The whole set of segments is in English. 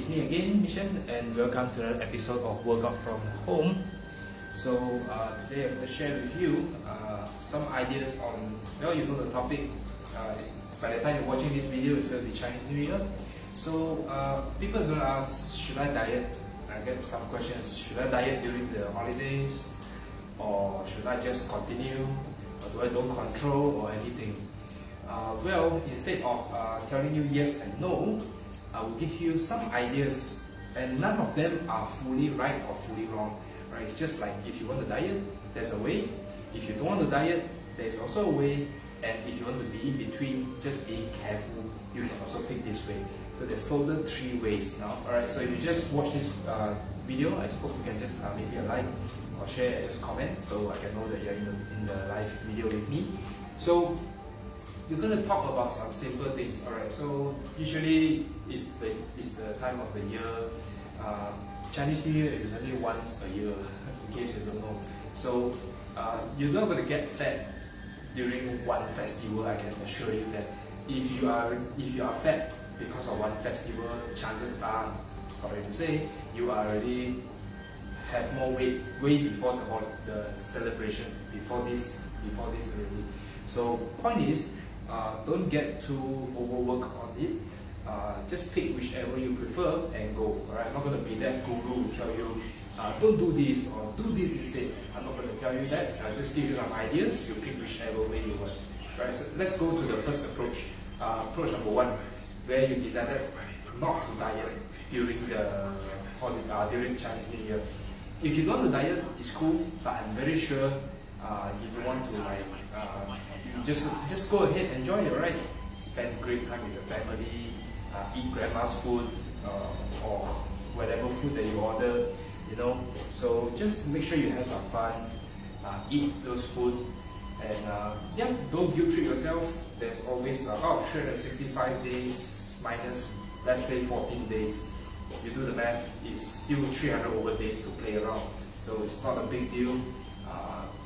it's me again, Mishan, and welcome to another episode of Workout from Home. So today I'm going to share with you some ideas on, well, you know the topic. By the time you're watching this video, it's going to be Chinese New Year. So people are going to ask, should I diet? I get some questions. Should I diet during the holidays, or should I just continue, or do I don't control or anything? Well, instead of telling you yes and no, I will give you some ideas, and none of them are fully right or fully wrong. Right? It's just like if you want to diet, there's a way. If you don't want to diet, there's also a way. And if you want to be in between, just being careful, you can also pick this way. So there's total 3 ways now. Alright, so if you just watch this video, I suppose you can just maybe a like or share and just comment, so I can know that you're in the live video with me. So we're going to talk about some simple things. Alright, so usually it's the time of the year. Chinese New Year is only once a year, in case you don't know. So you're not going to get fat during one festival. I can assure you that if you are fat because of one festival, chances are, sorry to say, you already have more weight way before the celebration, before this already. So point is, don't get too overworked on it. Just pick whichever you prefer and go. Alright, I'm not going to be that guru to tell you don't do this or do this instead. I'm not going to tell you that. I'll just give you some ideas. You pick whichever way you want. Right, so let's go to the first approach. Approach number 1, where you decided not to diet during during Chinese New Year. If you don't want to diet, it's cool, but I'm very sure you don't want to just go ahead, enjoy it, right? Spend great time with your family, eat grandma's food or whatever food that you order, you know. So just make sure you have some fun, eat those food, and yeah, don't guilt trip yourself. There's always 365 days minus, let's say 14 days. You do the math, it's still 300 over days to play around. So it's not a big deal.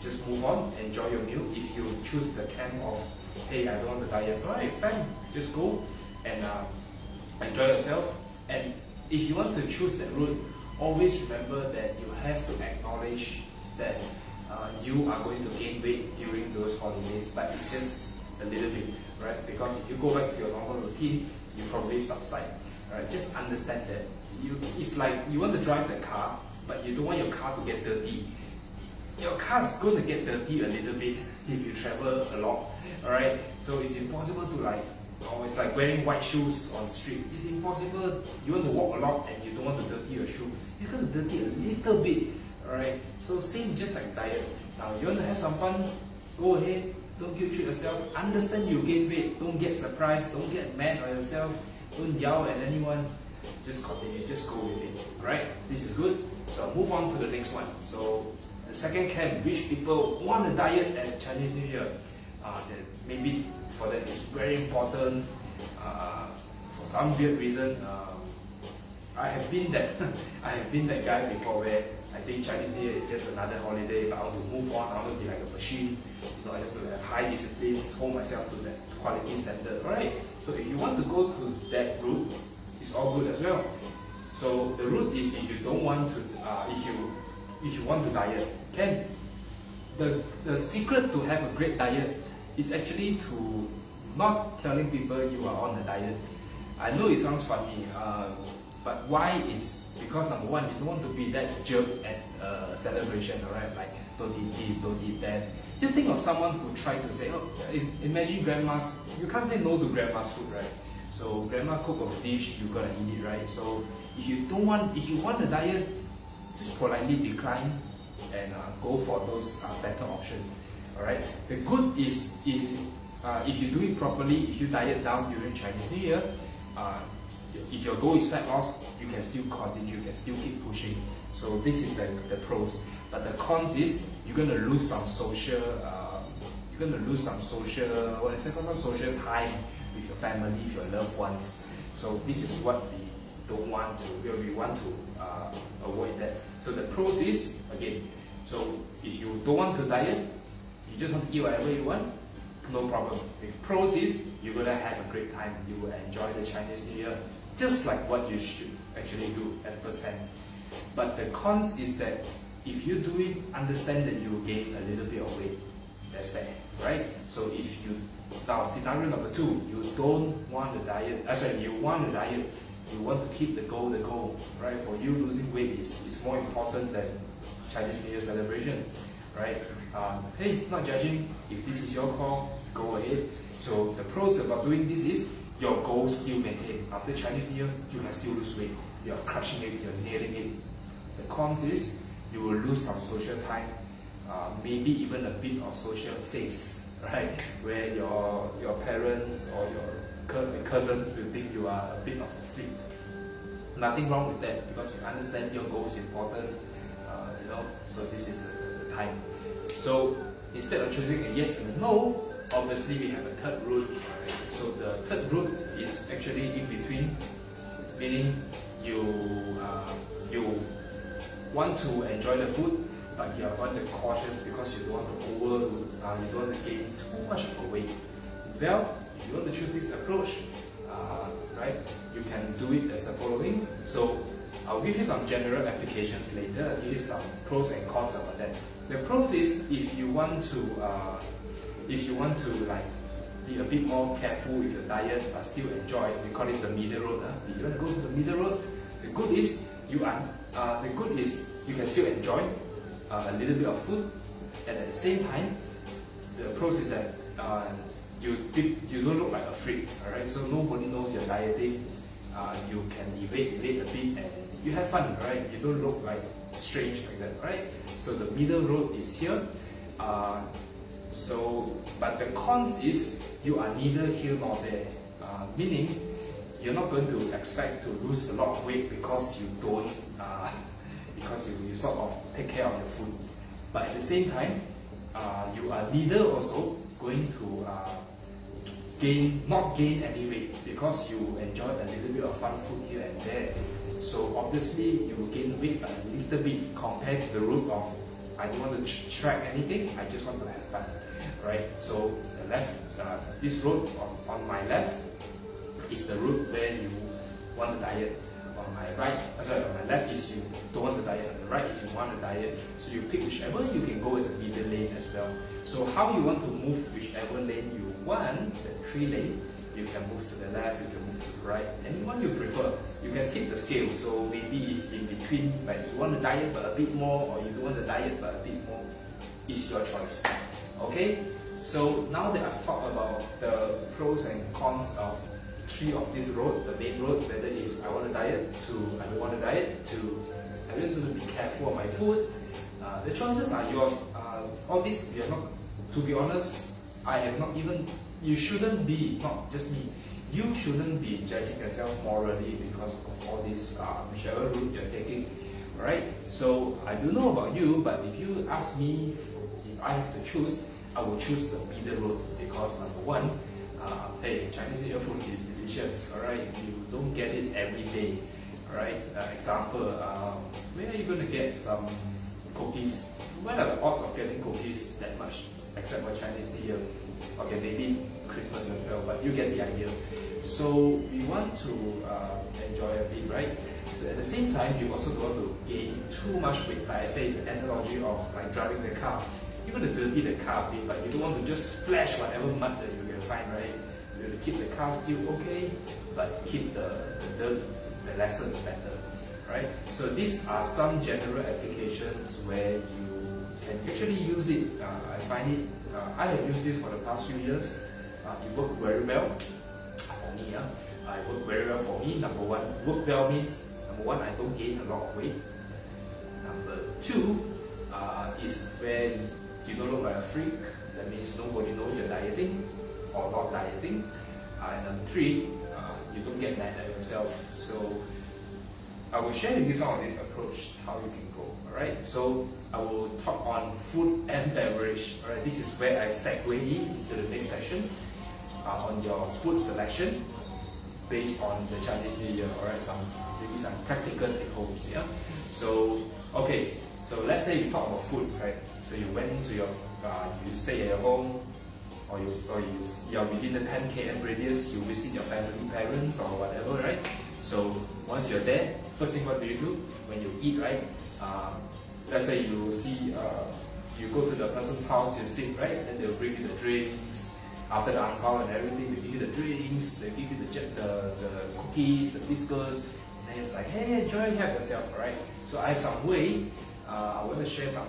Just move on, enjoy your meal. If you choose the camp of, hey, I don't want to diet, alright, fine, just go and enjoy yourself. And if you want to choose that route, always remember that you have to acknowledge that you are going to gain weight during those holidays, but it's just a little bit, right? Because if you go back to your normal routine, you probably subside. Right? Just understand that it's like you want to drive the car, but you don't want your car to get dirty. Your car is going to get dirty a little bit if you travel a lot. Alright, so it's impossible to it's like wearing white shoes on the street. It's impossible. You want to walk a lot and you don't want to dirty your shoe. You're going to dirty a little bit. Alright, so same just like diet. Now you want to have some fun, go ahead. Don't guilt trip yourself. Understand you gain weight. Don't get surprised. Don't get mad on yourself. Don't yell at anyone. Just continue. Just go with it. Right? This is good. So move on to the next one. So the second camp, which people want to diet at Chinese New Year. Maybe for them it's very important. For some weird reason, I have been that guy before, where I think Chinese New Year is just another holiday, but I want to move on. I want to be like a machine. You know, I have to have high discipline, hold myself to that quality standard. Alright. So if you want to go to that route, it's all good as well. So the route is, if you don't want to, if you want to diet, can the secret to have a great diet is actually to not telling people you are on a diet. I know it sounds funny, but why is because number 1, you don't want to be that jerk at a celebration, alright? Like, don't eat this, don't eat that. Just think of someone who tried to say, imagine grandma's, you can't say no to grandma's food, right? So grandma cook a dish, you gotta eat it, right? So if you want a diet, just politely decline and go for those better options. Alright. The good is if you do it properly, if you diet down during Chinese New Year, if your goal is fat loss, you can still continue, you can still keep pushing. So this is the pros. But the cons is you're gonna lose some social some social time with your family, with your loved ones. So this is what we want to avoid that. So the pros is, again, so if you don't want to diet, you just want to eat whatever you want, no problem. The pros is you're gonna have a great time. You will enjoy the Chinese New Year just like what you should actually do at first hand. But the cons is that if you do it, understand that you will gain a little bit of weight. That's fair, right? So if you, now scenario number 2, you don't want the diet, you want the diet, you want to keep the goal, right? For you, losing weight is more important than Chinese New Year celebration, right? Hey, not judging. If this is your call, go ahead. So the pros about doing this is your goal still maintained. After Chinese New Year, you can still lose weight. You're crushing it, you're nailing it. The cons is you will lose some social time, maybe even a bit of social face, right? Where your parents or your cousins will think you are a bit of a freak. Nothing wrong with that because you understand your goal is important, so this is the time. So instead of choosing a yes and a no, obviously we have a third route. So the third route is actually in between, meaning you want to enjoy the food, but you are rather cautious because you don't want to you don't want to gain too much of a weight. Well, if you want to choose this approach, right, you can do it as the following. So I'll give you some general applications later. I'll give you some pros and cons about that. The pros is if you want to like be a bit more careful with your diet but still enjoy, we call it the middle road. If you want to go to the middle road, the good is you can still enjoy a little bit of food, and at the same time, the pros is that you don't look like a freak, alright? So nobody knows you're dieting. You can evade a bit and you have fun, right? You don't look like strange like that, right? So the middle road is here. But the cons is you are neither here nor there, meaning you're not going to expect to lose a lot of weight because you don't, because you sort of take care of your food. But at the same time, you are neither also going to not gain any weight because you enjoy a little bit of fun food here and there. So obviously you will gain weight a little bit compared to the route of I don't want to track anything, I just want to have fun, right? So the left, this road on my left is the route where you want to diet. On my right, on my left is you don't want to diet. On the right is you want to diet. So you pick whichever, you can go in the middle lane as well. So how you want to move whichever lane you want, the 3 lane, you can move to the left, you can move to the right, anyone you prefer. You can keep the scale, so maybe it's in between, like you want to diet but a bit more, or you don't want to diet but a bit more. It's your choice. Okay? So now that I've talked about the pros and cons of 3 of this road, the main road, whether it's I want to diet to I don't want to diet to I want to be careful of my food, the choices are yours. All this, we are not, to be honest, I have not even, you shouldn't be, not just me, you shouldn't be judging yourself morally because of all this, whichever route you're taking, right? So I don't know about you, but if you ask me, if I have to choose, I will choose the middle road because number one, hey, Chinese New Year food is delicious, alright? You don't get it every day, alright? Example, where are you going to get some cookies? What are the odds of getting cookies that much, except for Chinese New Year? Okay, maybe Christmas as well, but you get the idea. So we want to enjoy a bit, right? So at the same time, you also don't want to gain too much weight. Like I say, the analogy of like driving the car. You want to dirty the car a bit, but you don't want to just splash whatever mud that you can find, right? You have to keep the car still okay, but keep the dirt, the lesser the better, right? So these are some general applications where you can actually use it. I find it, I have used this for the past few years. It worked very well for me. It worked very well for me. Number one, work well means, number one, I don't gain a lot of weight. Number two, is where you don't look like a freak. That means nobody knows you're dieting or not dieting. And number three, you don't get mad at yourself. So I will share with you some of this approach, how you can go. Alright, so I will talk on food and beverage. Alright, this is where I segue into the next section on your food selection based on the Chinese New Year. Alright, maybe some practical take-homes. Yeah. So okay. So let's say you talk about food, right? So you went into your, you stay at your home, or you're within the 10 km radius, you visit your family, parents, or whatever, right? So once you're there, first thing what do you do when you eat, right? Let's say you see, you go to the person's house, you sit, right? Then they'll bring you the drinks. After the angpao and everything, they give you the drinks, they give you the cookies, the biscuits, and then it's like, hey, enjoy, have yourself, right? So I have some way. I want to share some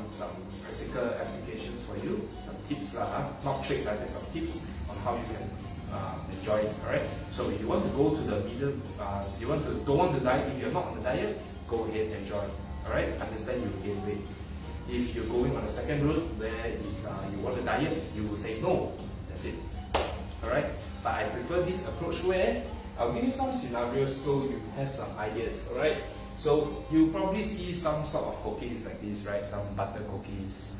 practical applications for you, some tips, not tricks, I just some tips on how you can enjoy it. Alright. So if you want to go to the middle, don't want to diet. If you're not on the diet, go ahead and enjoy. Alright. Understand you gain weight. If you're going on the second route where is you want to diet, you will say no. That's it. Alright. But I prefer this approach where I'll give you some scenarios so you have some ideas. Alright. So you probably see some sort of cookies like this, right? Some butter cookies.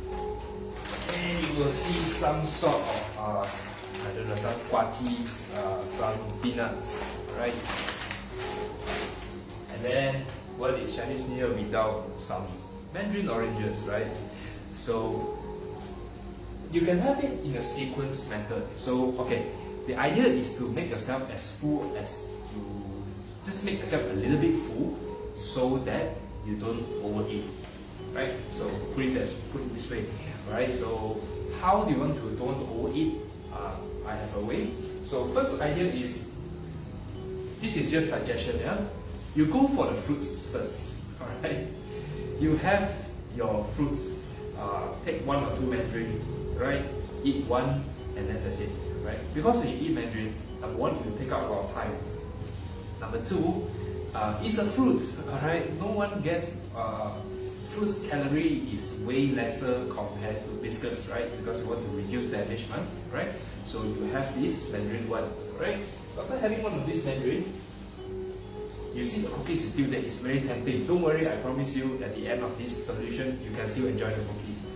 And you will see some sort of I don't know, some kuachis, some peanuts, right? And then what is Chinese New Year without some mandarin oranges, right? So you can have it in a sequence method. So okay, the idea is to make yourself as full as you just make yourself a little bit full so that you don't overeat, right? So put it this way, right? So how do you want to don't overeat? I have a way. So first idea is, this is just suggestion, yeah? You go for the fruits first, alright? You have your fruits, take 1 or 2 mandarin, right? Eat one and then that's it, right? Because when you eat mandarin, number one, it will take up a lot of time. Number two, it's a fruit, alright? No one gets, fruit's calorie is way lesser compared to biscuits, right? Because you want to reduce damagement, right? So you have this mandarin one, right? After having one of these mandarin, you see the cookies is still there, it's very tempting. Don't worry, I promise you at the end of this solution, you can still enjoy the cookies,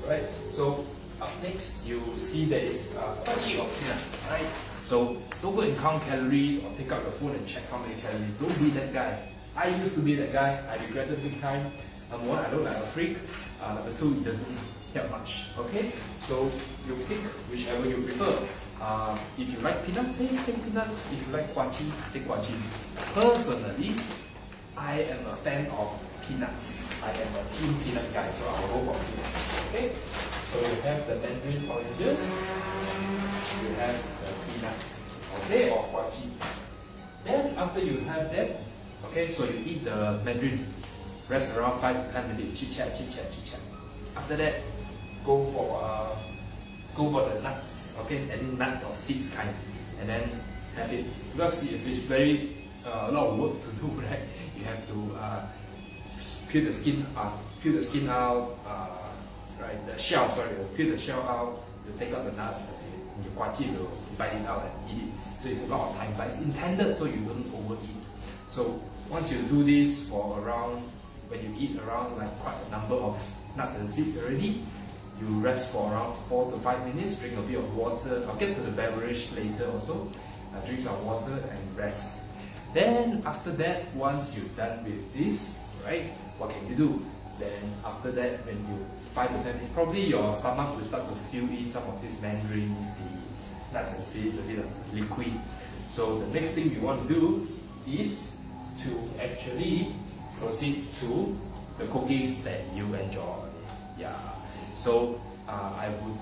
right? So up next, you see there is kuachi or peanut, right? So don't go and count calories or take out your phone and check how many calories. Don't be that guy. I used to be that guy. I regretted big time. Number one, I don't like a freak. Number two, it doesn't help much. Okay, so you pick whichever you prefer. If you like peanuts, hey, take peanuts. If you like kuachi, take kuachi. Personally, I am a fan of peanuts. I am a team peanut guy, so I will go for peanuts. Okay, so you have the mandarin oranges. You have the peanuts, okay, or kuachi. Then after you have that, okay, so you eat the mandarin, rest around 5 to 10 minutes, chit chat. After that, go for the nuts, okay, any nuts or seeds kind, and then have it. Because it's very a lot of work to do, right? You have to peel the skin out, right? The shell, peel the shell out. You take out the nuts. You kuachi, you bite it out and eat it. So it's a lot of time, but it's intended so you don't overeat. So once you do this for around, when you eat around like quite a number of nuts and seeds already, you rest for around 4 to 5 minutes, drink a bit of water. I'll get to the beverage later also. Drink some water and rest. Then after that, once you're done with this, right, what can you do? Then after that, when you 5 to 10 minutes, probably your stomach will start to fill in some of these mandarins, the nuts and seeds, a bit of liquid. So the next thing you want to do is to actually proceed to the cookies that you enjoy. Yeah. So I would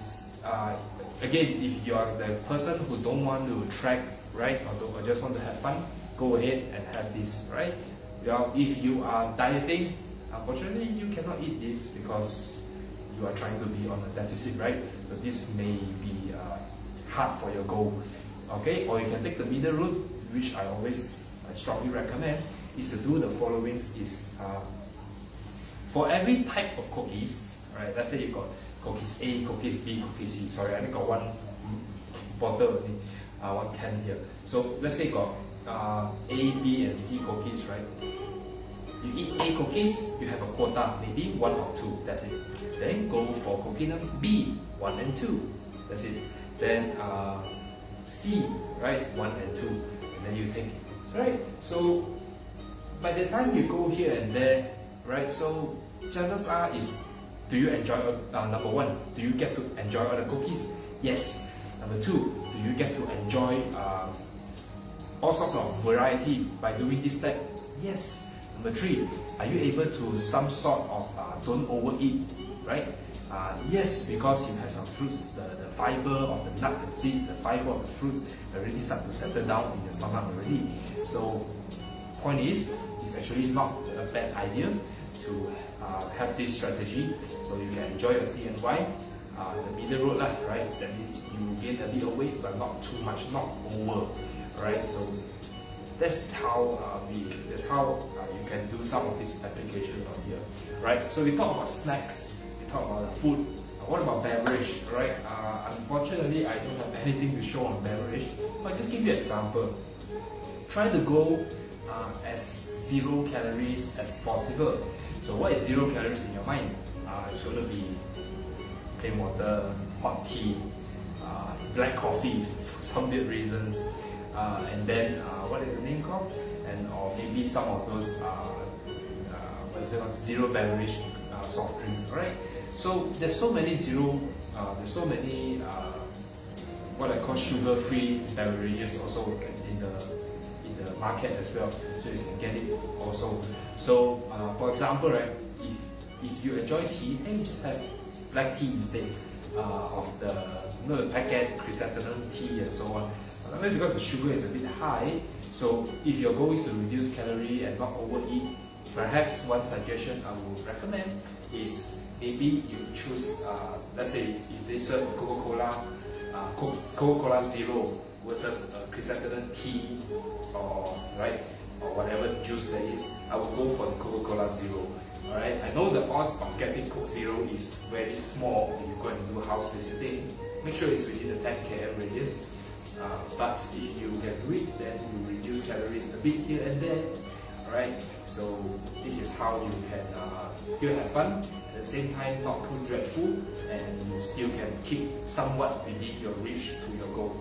again, if you are the person who don't want to track, right, or just want to have fun, go ahead and have this, right? Well, if you are dieting, unfortunately you cannot eat this because you are trying to be on a deficit, right? So this may be hard for your goal. Okay, or you can take the middle route, which I strongly recommend, is to do the following: is for every type of cookies, right? Let's say you got cookies A, cookies B, cookies C. Sorry, I only got one bottle, one can here. So let's say you got A, B, and C cookies, right? You eat A cookies, you have a quota, maybe 1 or 2, that's it. Then go for cookie number B, 1 and 2, that's it. Then C, right, 1 and 2, and then you take it, right? So by the time you go here and there, right, so chances are is, do you enjoy, number one, do you get to enjoy all the cookies? Yes. Number two, do you get to enjoy all sorts of variety by doing this step? Yes. Number 3, are you able to some sort of don't overeat, right? Yes, because you have some fruits, the fiber of the nuts and seeds, the fiber of the fruits already start to settle down in your stomach already. So, point is, it's actually not a bad idea to have this strategy, so you can enjoy your CNY, the middle road lah, right? That means you gain a bit of weight, but not too much, not over, right? So that's how you can do some of these applications on here, right? So we talk about snacks, we talk about the food. What about beverage, right? Unfortunately, I don't have anything to show on beverage, but just give you an example. Try to go as 0 calories as possible. So what is 0 calories in your mind? It's going to be plain water, hot tea, black coffee for some weird reasons, and then what is the name called? And or maybe some of those what is it called? 0 beverage soft drinks, right? So there's so many what I call sugar-free beverages also in the market as well, so you can get it also. So for example, right, if you enjoy tea, hey, just have black tea instead of the packet chrysanthemum tea and so on. Maybe because the sugar is a bit high, so if your goal is to reduce calorie and not overeat, perhaps one suggestion I would recommend is maybe you choose, let's say if they serve Coca-Cola, Coca-Cola Zero versus chrysanthemum tea or whatever juice there is, I would go for the Coca-Cola Zero. Alright, I know the odds of getting Coke Zero is very small when you go and do house visiting. Make sure it's within the 10 km radius. But if you can do it, then you reduce calories a bit here and there. Alright, so this is how you can still have fun, at the same time not too dreadful, and you still can keep somewhat within your reach to your goal.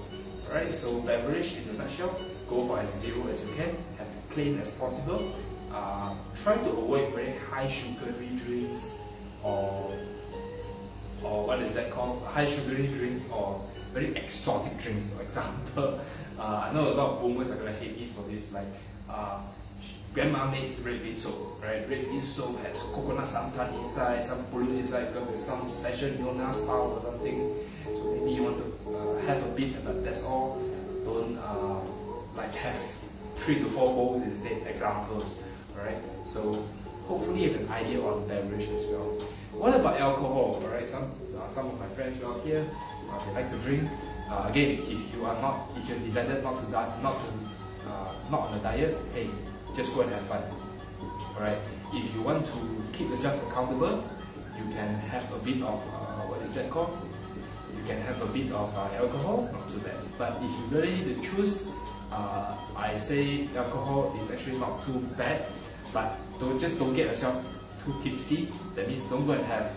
Alright, so beverage in a nutshell, go for as 0 as you can, have plain as possible. Try to avoid very high sugary drinks or what is that called? High sugary drinks or very exotic drinks. For example, I know a lot of boomers are gonna hate me for this. Like grandma made red bean soup, right? Red bean soup has coconut santan inside, some pulut inside because it's some special Nona style or something. So maybe you want to have a bit, but that's all. Don't like have 3 to 4 bowls instead. Examples. Alright, so hopefully you have an idea on beverage as well. What about alcohol? Alright, some of my friends out here, they like to drink. Again, if you decided not on a diet, hey, just go and have fun. Alright, if you want to keep yourself accountable, you can have a bit of what is that called? You can have a bit of alcohol, not too bad. But if you really need to choose, I say alcohol is actually not too bad, but don't get yourself too tipsy. That means don't go and have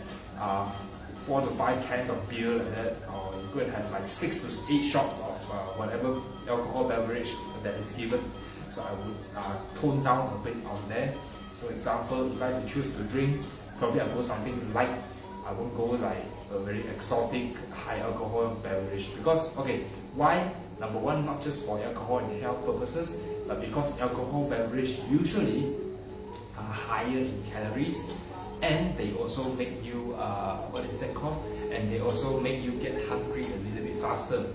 4 to 5 cans of beer like that, or you go and have like 6 to 8 shots of whatever alcohol beverage that is given. So I would tone down a bit on there. So example, if I had to choose to drink, probably I'll go something light. I won't go like a very exotic high alcohol beverage, because okay, why? Number one, not just for alcohol and health purposes, but because alcohol beverage usually are higher in calories, and they also make you what is that called? And they also make you get hungry a little bit faster.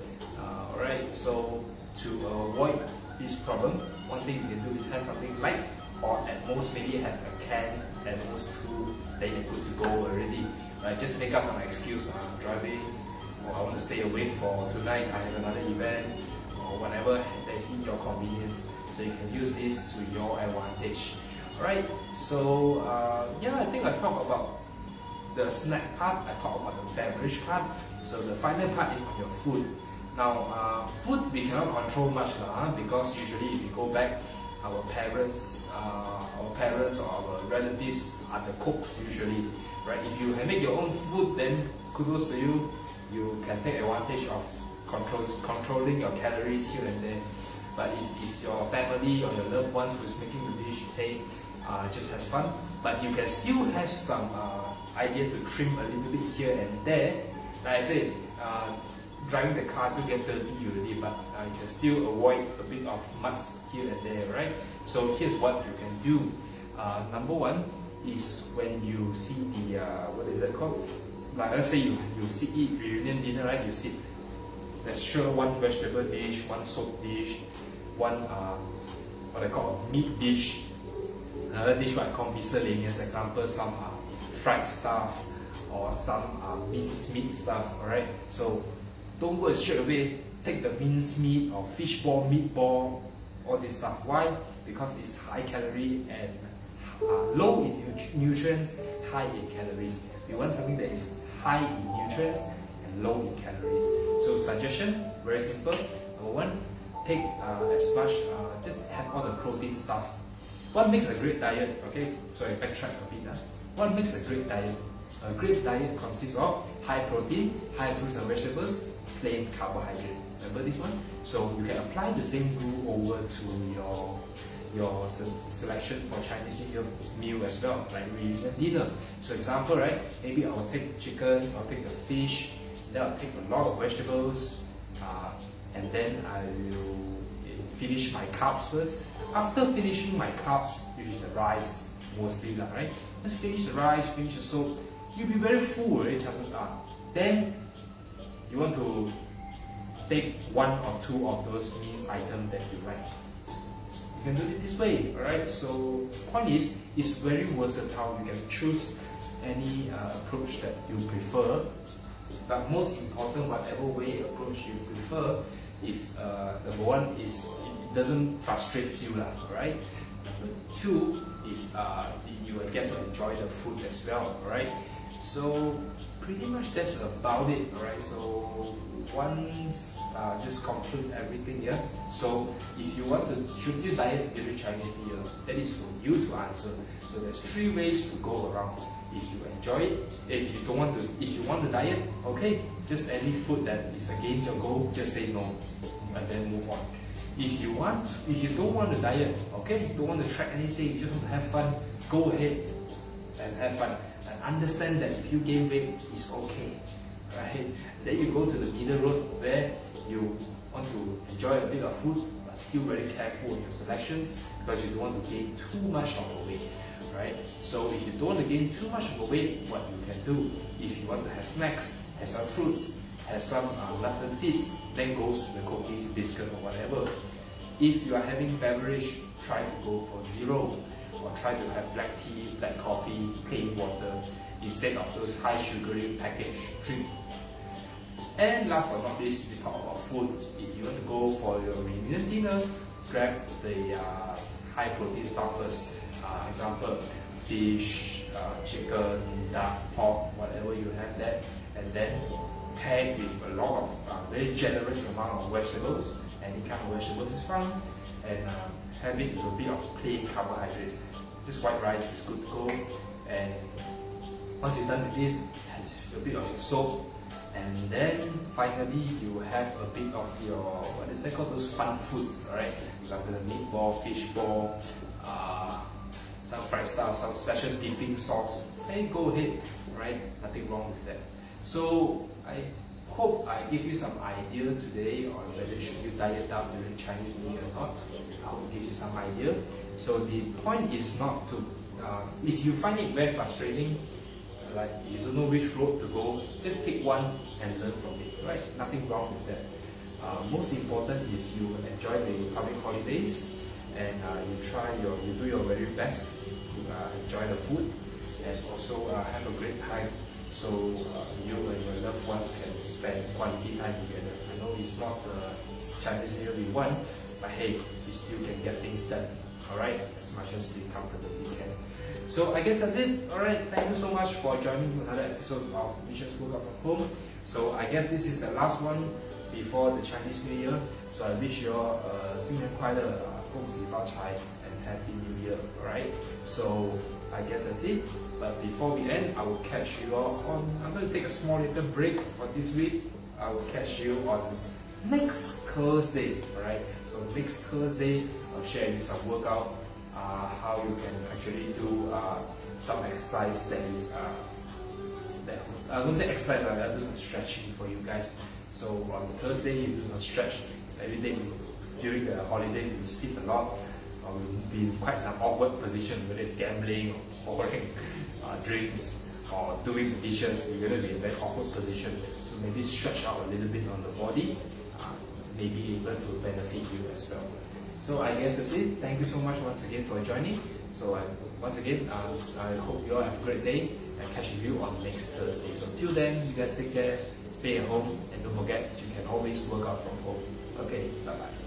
Alright, so to avoid this problem, one thing you can do is have something light, or at most maybe have a can, at most 2, then you're good to go already. Right? Just make up some excuse. I'm driving, or I want to stay awake for tonight, I have another event, or whatever that's in your convenience. So you can use this to your advantage. Alright, so yeah, I think I talked about the snack part, I talked about the beverage part. So the final part is on your food. Now, food we cannot control much because usually if you go back, our parents or our relatives are the cooks usually, right? If you can make your own food, then kudos to you. You can take advantage of controlling your calories here and there. But if it's your family or your loved ones who's making the dish, hey, just have fun. But you can still have some idea to trim a little bit here and there. Like I said, driving the car still get dirty already, but you can still avoid a bit of muds here and there, right? So here's what you can do. Number one is when you see the what is that called? Like let's say you eat reunion dinner, right? You sit. Let's show one vegetable dish, one soup dish, one what I call a meat dish. Another dish what I call miscellaneous. Example, some fried stuff or some minced meat stuff. Alright. So don't go straight away take the minced meat or fish ball, meatball, all this stuff. Why? Because it's high calorie and low in nutrients, high in calories. We want something that is high in nutrients and low in calories. So suggestion, very simple. Number one, take as much, just have all the protein stuff. What makes a great diet? Okay, so I backtrack a bit. What makes a great diet? A great diet consists of high protein, high fruits and vegetables, plain carbohydrate. Remember this one? So you can apply the same rule over to your selection for Chinese New Year meal as well, like reunion dinner. So example, right? Maybe I'll take chicken, I'll take the fish, then I'll take a lot of vegetables, and then I will finish my carbs first. After finishing my carbs, which is the rice mostly, right? Just finish the rice, finish the soup. You'll be very full, right? Chances are. Then you want to take one or two of those meat items that you like. You can do it this way, alright? So point is, it's very versatile. You can choose any approach that you prefer. But most important, whatever way approach you prefer, is number one is it doesn't frustrate you, right? Number two is you will get to enjoy the food as well, right? So pretty much that's about it, alright? So once just conclude everything here. So if you want to, should you diet during Chinese New Year, that is for you to answer. So there's three ways to go around. If you enjoy it, if you don't want to, if you want to diet, okay, just any food that is against your goal, just say no, and then move on. If you don't want to diet, okay, you don't want to track anything, you just want to have fun, go ahead and have fun. And understand that if you gain weight, it's okay, right? Then you go to the middle road where you want to enjoy a bit of food, but still very careful in your selections because you don't want to gain too much of a weight, right? So if you don't want to gain too much of a weight, what you can do, if you want to have snacks, have some fruits, have some nuts and seeds, then goes to the cookies, biscuit or whatever. If you are having beverage, try to go for zero, or try to have black tea, black coffee, plain water, instead of those high sugary packaged drink. And last but not least, we talk about food. If you want to go for your reunion dinner, grab the high protein stuff first. Example, fish, chicken, duck, pork, whatever you have that, and then pair with a lot of very generous amount of vegetables. Any kind of vegetables is fine, and have it with a bit of plain carbohydrates. Just white rice is good to go. And once you're done with this, have a bit of your soap, and then finally you have a bit of your, what is that called, those fun foods, alright? Like the meatball, fish ball, some fried stuff, some special dipping sauce. Hey, go ahead, right? Nothing wrong with that. So I hope I give you some idea today on whether should you diet out during Chinese New Year or not. I will give you some idea. So the point is not to, if you find it very frustrating, like you don't know which road to go, just pick one and learn from it, right? Nothing wrong with that. Most important is you enjoy the public holidays, and you do your very best to enjoy the food, and also have a great time. So you and your loved ones can spend quality time together. I know it's not Chinese New Year we want, but hey, you still can get things done. Alright, as much as you comfortably can. So I guess that's it. Alright, thank you so much for joining another episode of Mission School Up from Home. So I guess this is the last one before the Chinese New Year. So I wish you all 新年快乐, 恭喜发财 and Happy New Year. Alright, so I guess that's it. But before we end, I will catch you all on, I'm going to take a small little break for this week. I will catch you on next Thursday. Alright, so next Thursday, I'll share with you some workout, how you can actually do some exercise that is, I don't say exercise, I'll do some stretching for you guys. So on Thursday you do some stretch. Every day during the holiday you sit a lot, or you'll be in quite some awkward position, whether it's gambling or pouring drinks or doing the dishes. You're going to be in a very awkward position. So maybe stretch out a little bit on the body, maybe able to benefit you as well. So I guess that's it. Thank you so much once again for joining. So once again, I hope you all have a great day and catch you on next Thursday. So till then, you guys take care, stay at home, and don't forget you can always work out from home. Okay, bye bye.